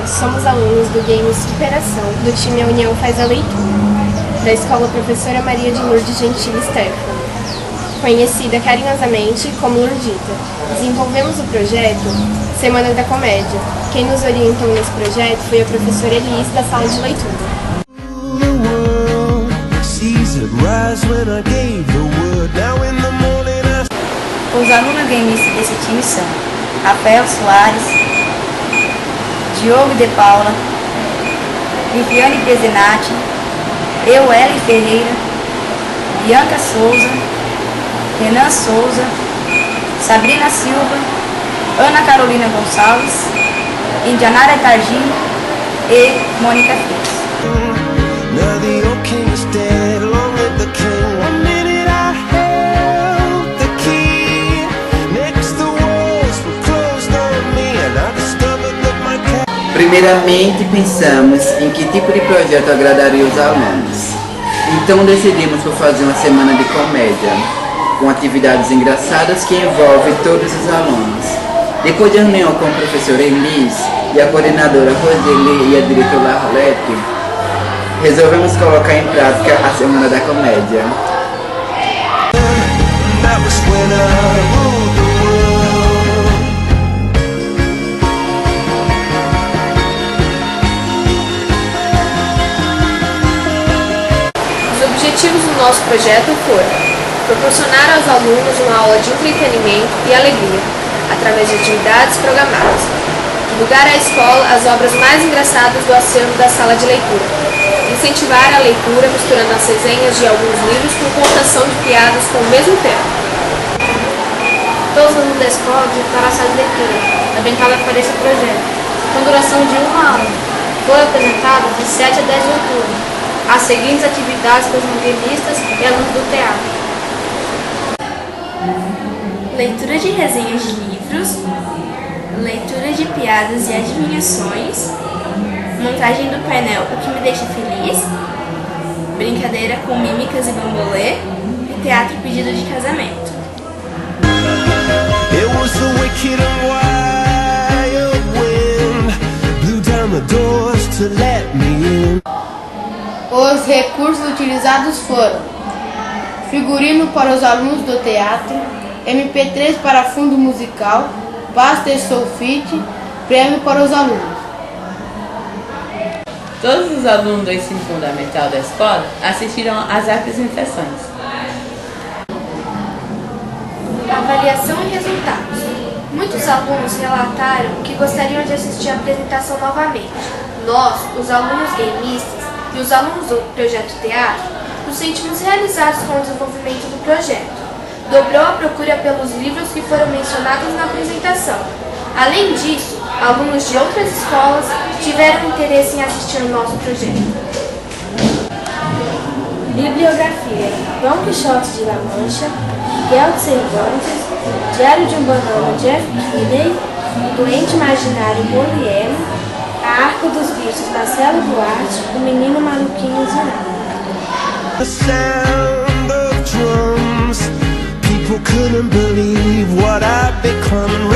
nós somos alunos do Game Superação, do time A União Faz a Leitura, da Escola Professora Maria de Lourdes Gentili Stefano, conhecida carinhosamente como Lourdita. Desenvolvemos o projeto Semana da Comédia. Quem nos orientou nesse projeto foi a professora Elis, da sala de leitura. Os alunos gameistas desse time são Rafael Soares, Diogo de Paula, Viviane Prezenati, Eueli Ferreira, Bianca Souza, Renan Souza, Sabrina Silva, Ana Carolina Gonçalves, Indianara Targino e Mônica Fix. Primeiramente, pensamos em que tipo de projeto agradaria os alunos. Então decidimos por fazer uma semana de comédia, com atividades engraçadas que envolvem todos os alunos. Depois de reunião com a professora Elis e a coordenadora Roseli e a diretora Arlete, resolvemos colocar em prática a Semana da Comédia. Os objetivos do nosso projeto foram proporcionar aos alunos uma aula de entretenimento e alegria, através de atividades programadas, divulgar à escola as obras mais engraçadas do acervo da sala de leitura, incentivar a leitura misturando as resenhas de alguns livros com contação de piadas com o mesmo tema. Todos os alunos da escola visitaram a sala de leitura, abençoada por esse projeto, com duração de uma aula. Foi apresentado de 7 a 10 de outubro as seguintes atividades para os gameistas e alunos do teatro: leitura de resenhas de livros, leitura de piadas e adivinhações, montagem do painel O que me deixa feliz, brincadeira com mímicas e bambolê e teatro pedido de casamento. Os recursos utilizados foram figurino para os alunos do teatro, MP3 para fundo musical, pasta e sulfite, prêmio para os alunos. Todos os alunos do ensino fundamental da escola assistiram às apresentações. Avaliação e resultados. Muitos alunos relataram que gostariam de assistir a apresentação novamente. Nós, os alunos gameistas e os alunos do projeto teatro, nos sentimos realizados com o desenvolvimento do projeto. Dobrou a procura pelos livros que foram mencionados na apresentação. Além disso, alunos de outras escolas tiveram interesse em assistir ao nosso projeto. Bibliografia: Dom Quixote de La Mancha, Miguel de Cervantes, Diário de um Banana de F. Kinney, Doente Imaginário Molière, A Arca dos Bichos Marcelo Duarte, O Menino Maluquinho Zinado. The sound of drums, people couldn't believe what I'd become.